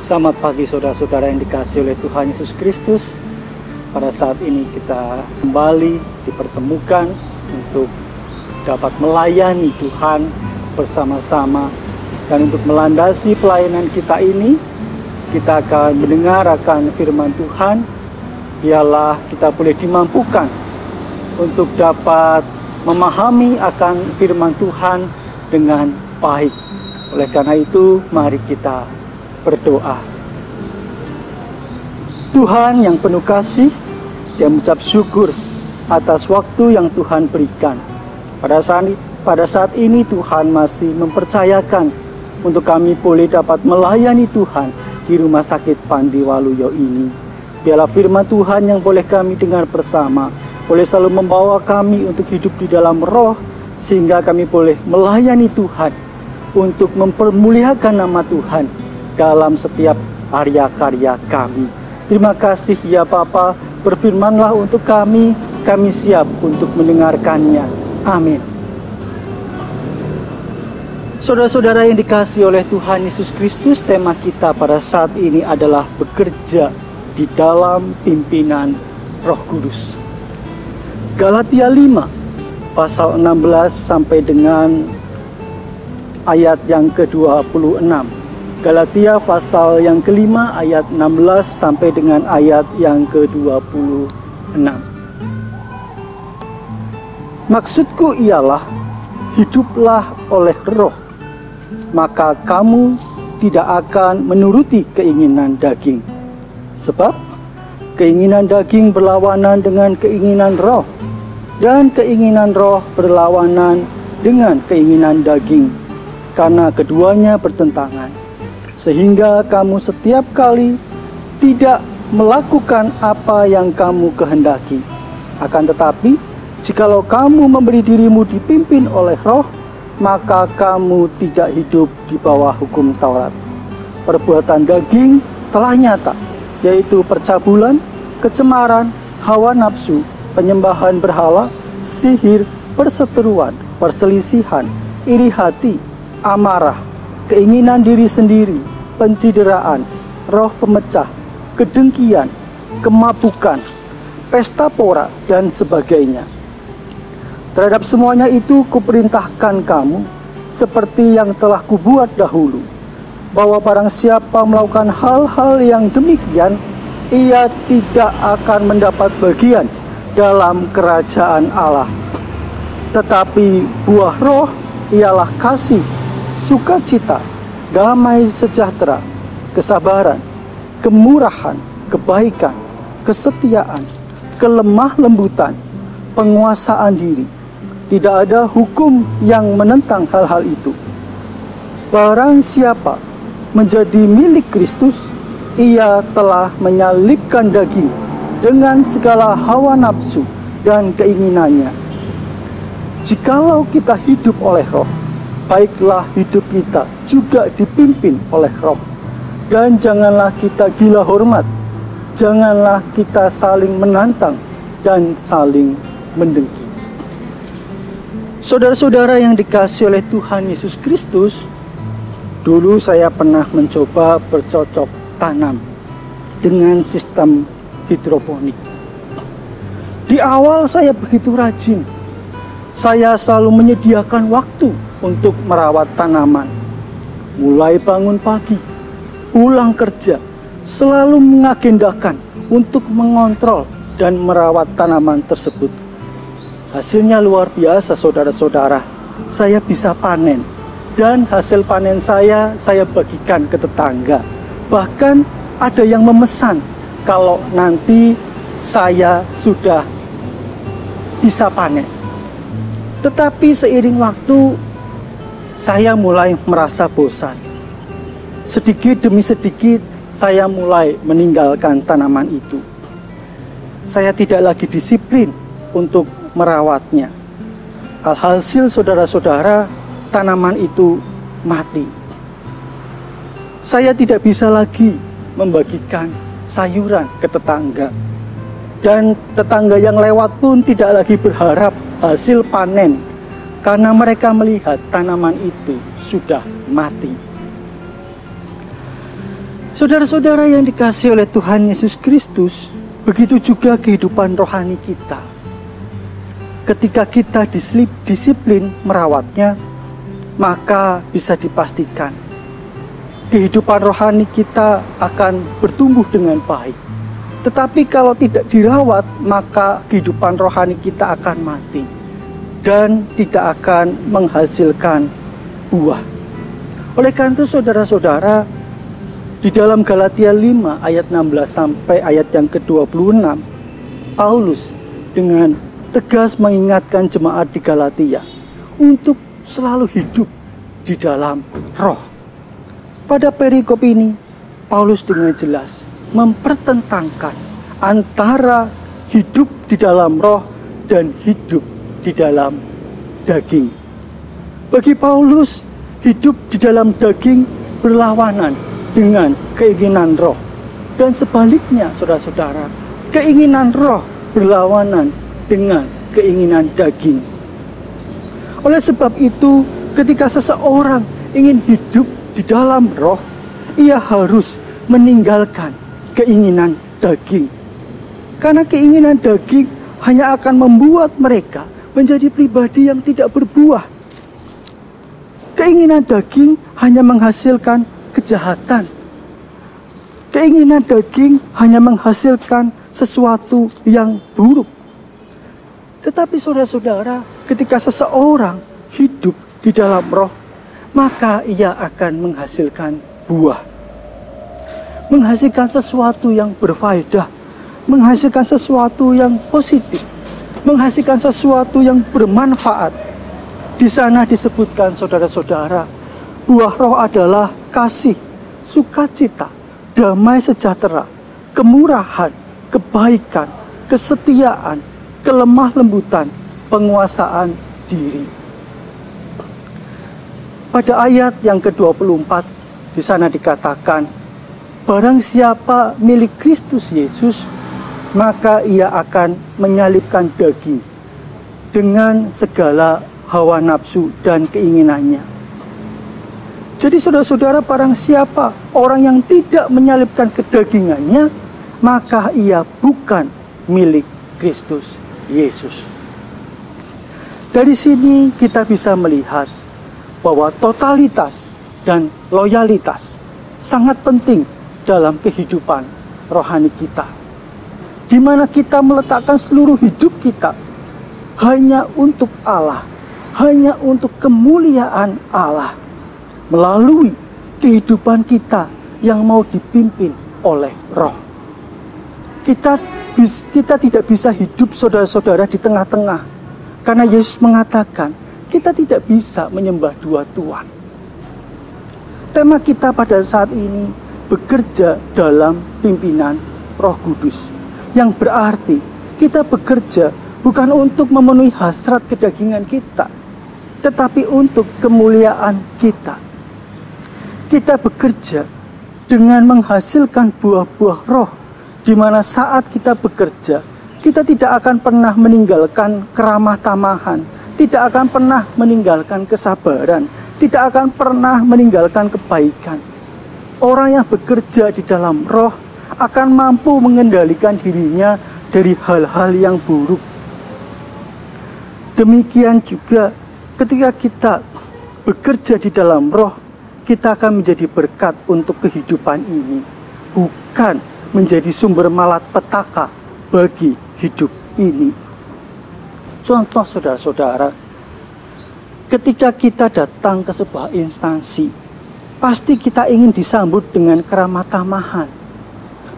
Selamat pagi saudara-saudara yang dikasihi oleh Tuhan Yesus Kristus. Pada saat ini kita kembali dipertemukan untuk dapat melayani Tuhan bersama-sama. Dan untuk melandasi pelayanan kita ini, kita akan mendengar akan firman Tuhan. Biarlah kita boleh dimampukan untuk dapat memahami akan firman Tuhan dengan baik. Oleh karena itu, mari kita berdoa. Tuhan yang penuh kasih, dia mengucap syukur atas waktu yang Tuhan berikan. Pada saat ini Tuhan masih mempercayakan untuk kami boleh dapat melayani Tuhan di rumah sakit Panti Waluyo ini. Biarlah firman Tuhan yang boleh kami dengar bersama, boleh selalu membawa kami untuk hidup di dalam roh, sehingga kami boleh melayani Tuhan untuk mempermuliakan nama Tuhan dalam setiap karya-karya kami. Terima kasih ya Bapa, berfirmanlah untuk kami siap untuk mendengarkannya. Amin. Saudara-saudara yang dikasihi oleh Tuhan Yesus Kristus, tema kita pada saat ini adalah bekerja di dalam pimpinan Roh Kudus. Galatia 5 pasal 16 sampai dengan ayat yang ke-26. Galatia pasal yang kelima ayat 16 sampai dengan ayat yang ke-26. Maksudku ialah, hiduplah oleh roh, maka kamu tidak akan menuruti keinginan daging. Sebab keinginan daging berlawanan dengan keinginan roh, dan keinginan roh berlawanan dengan keinginan daging, karena keduanya bertentangan. Sehingga kamu setiap kali tidak melakukan apa yang kamu kehendaki. Akan tetapi, jikalau kamu memberi dirimu dipimpin oleh roh, maka kamu tidak hidup di bawah hukum Taurat. Perbuatan daging telah nyata, yaitu percabulan, kecemaran, hawa nafsu, penyembahan berhala, sihir, perseteruan, perselisihan, iri hati, amarah, keinginan diri sendiri, pencideraan, roh pemecah, kedengkian, kemabukan, pesta pora, dan sebagainya. Terhadap semuanya itu kuperintahkan kamu, seperti yang telah kubuat dahulu, bahwa barang siapa melakukan hal-hal yang demikian, ia tidak akan mendapat bagian dalam kerajaan Allah. Tetapi buah roh ialah kasih, sukacita, damai sejahtera, kesabaran, kemurahan, kebaikan, kesetiaan, kelemah lembutan, penguasaan diri. Tidak ada hukum yang menentang hal-hal itu. Barang siapa menjadi milik Kristus, ia telah menyalibkan daging dengan segala hawa nafsu dan keinginannya. Jikalau kita hidup oleh roh, baiklah hidup kita juga dipimpin oleh roh. Dan janganlah kita gila hormat, janganlah kita saling menantang dan saling mendengki. Saudara-saudara yang dikasihi oleh Tuhan Yesus Kristus, dulu saya pernah mencoba bercocok tanam dengan sistem hidroponik. Di awal saya begitu rajin. Saya selalu menyediakan waktu untuk merawat tanaman. Mulai bangun pagi, pulang kerja, selalu mengagendakan untuk mengontrol dan merawat tanaman tersebut. Hasilnya luar biasa saudara-saudara. Saya bisa panen, dan hasil panen saya bagikan ke tetangga. Bahkan ada yang memesan kalau nanti saya sudah bisa panen. Tetapi seiring waktu, saya mulai merasa bosan. Sedikit demi sedikit, saya mulai meninggalkan tanaman itu. Saya tidak lagi disiplin untuk merawatnya. Alhasil saudara-saudara, tanaman itu mati. Saya tidak bisa lagi membagikan sayuran ke tetangga. Dan tetangga yang lewat pun tidak lagi berharap hasil panen, karena mereka melihat tanaman itu sudah mati. Saudara-saudara yang dikasihi oleh Tuhan Yesus Kristus, begitu juga kehidupan rohani kita. Ketika kita disiplin merawatnya, maka bisa dipastikan kehidupan rohani kita akan bertumbuh dengan baik. Tetapi kalau tidak dirawat, maka kehidupan rohani kita akan mati dan tidak akan menghasilkan buah. Oleh karena itu saudara-saudara, di dalam Galatia 5 ayat 16 sampai ayat yang ke-26, Paulus dengan tegas mengingatkan jemaat di Galatia untuk selalu hidup di dalam roh. Pada perikop ini, Paulus dengan jelas mempertentangkan antara hidup di dalam roh dan hidup di dalam daging. Bagi Paulus, hidup di dalam daging berlawanan dengan keinginan roh. Dan sebaliknya, saudara-saudara, keinginan roh berlawanan dengan keinginan daging. Oleh sebab itu, ketika seseorang ingin hidup di dalam roh, ia harus meninggalkan keinginan daging. Karena keinginan daging hanya akan membuat mereka menjadi pribadi yang tidak berbuah. Keinginan daging hanya menghasilkan kejahatan. Keinginan daging hanya menghasilkan sesuatu yang buruk. Tetapi saudara-saudara, ketika seseorang hidup di dalam roh, maka ia akan menghasilkan buah. Menghasilkan sesuatu yang berfaedah, menghasilkan sesuatu yang positif, menghasilkan sesuatu yang bermanfaat. Di sana disebutkan, saudara-saudara, buah roh adalah kasih, sukacita, damai sejahtera, kemurahan, kebaikan, kesetiaan, kelemah lembutan, penguasaan diri. Pada ayat yang ke-24 di sana dikatakan, barang siapa milik Kristus Yesus, maka ia akan menyalibkan daging dengan segala hawa nafsu dan keinginannya. Jadi saudara-saudara, barang siapa orang yang tidak menyalibkan kedagingannya, maka ia bukan milik Kristus Yesus. Dari sini kita bisa melihat bahwa totalitas dan loyalitas sangat penting dalam kehidupan rohani kita, di mana kita meletakkan seluruh hidup kita hanya untuk Allah, hanya untuk kemuliaan Allah, melalui kehidupan kita yang mau dipimpin oleh roh. Kita tidak bisa hidup, saudara-saudara, di tengah-tengah, karena Yesus mengatakan kita tidak bisa menyembah dua Tuhan. Tema kita pada saat ini bekerja dalam pimpinan Roh Kudus, yang berarti kita bekerja bukan untuk memenuhi hasrat kedagingan kita, tetapi untuk kemuliaan kita. Kita bekerja dengan menghasilkan buah-buah roh, di mana saat kita bekerja, kita tidak akan pernah meninggalkan keramah tamahan, tidak akan pernah meninggalkan kesabaran, tidak akan pernah meninggalkan kebaikan. Orang yang bekerja di dalam roh akan mampu mengendalikan dirinya dari hal-hal yang buruk. Demikian juga ketika kita bekerja di dalam roh, kita akan menjadi berkat untuk kehidupan ini, bukan menjadi sumber malapetaka bagi hidup ini. Contoh, saudara-saudara, ketika kita datang ke sebuah instansi, pasti kita ingin disambut dengan keramah tamahan.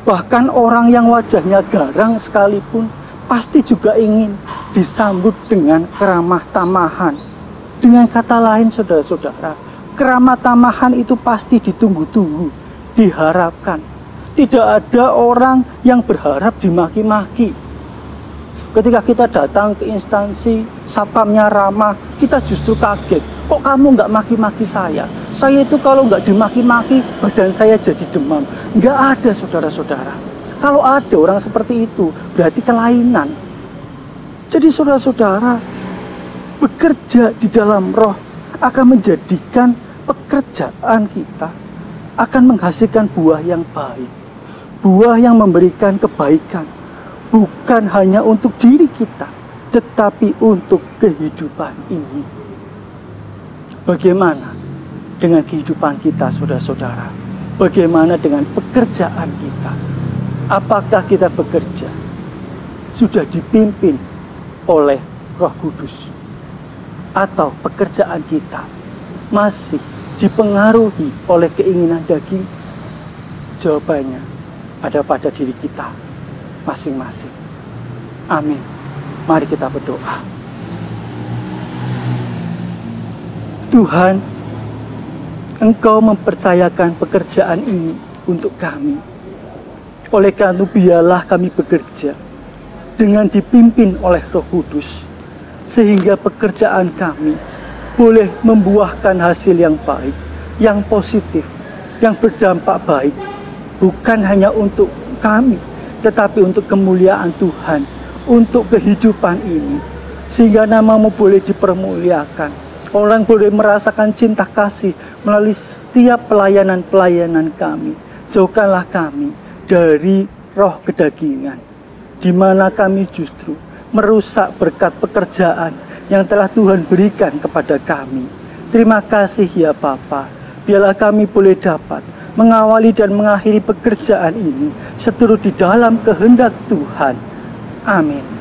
Bahkan orang yang wajahnya garang sekalipun pasti juga ingin disambut dengan keramah tamahan. Dengan kata lain, saudara-saudara, keramah tamahan itu pasti ditunggu-tunggu, diharapkan. Tidak ada orang yang berharap dimaki-maki. Ketika kita datang ke instansi, satpamnya ramah, kita justru kaget. Kok kamu nggak maki-maki saya? Saya itu kalau nggak dimaki-maki, badan saya jadi demam. Nggak ada, saudara-saudara. Kalau ada orang seperti itu, berarti kelainan. Jadi saudara-saudara, bekerja di dalam roh akan menjadikan pekerjaan kita akan menghasilkan buah yang baik, buah yang memberikan kebaikan, bukan hanya untuk diri kita, tetapi untuk kehidupan ini. Bagaimana dengan kehidupan kita, saudara-saudara? Bagaimana dengan pekerjaan kita? Apakah kita bekerja sudah dipimpin oleh Roh Kudus? Atau pekerjaan kita masih dipengaruhi oleh keinginan daging? Jawabannya ada pada diri kita masing-masing. Amin. Mari kita berdoa. Tuhan, Engkau mempercayakan pekerjaan ini untuk kami. Oleh karena biarlah kami bekerja dengan dipimpin oleh Roh Kudus, sehingga pekerjaan kami boleh membuahkan hasil yang baik, yang positif, yang berdampak baik, bukan hanya untuk kami, tetapi untuk kemuliaan Tuhan, untuk kehidupan ini, sehingga nama-Mu boleh dipermuliakan. Orang boleh merasakan cinta kasih melalui setiap pelayanan-pelayanan kami. Jauhkanlah kami dari roh kedagingan, di mana kami justru merusak berkat pekerjaan yang telah Tuhan berikan kepada kami. Terima kasih ya Bapa. Biarlah kami boleh dapat mengawali dan mengakhiri pekerjaan ini seturut di dalam kehendak Tuhan. Amin.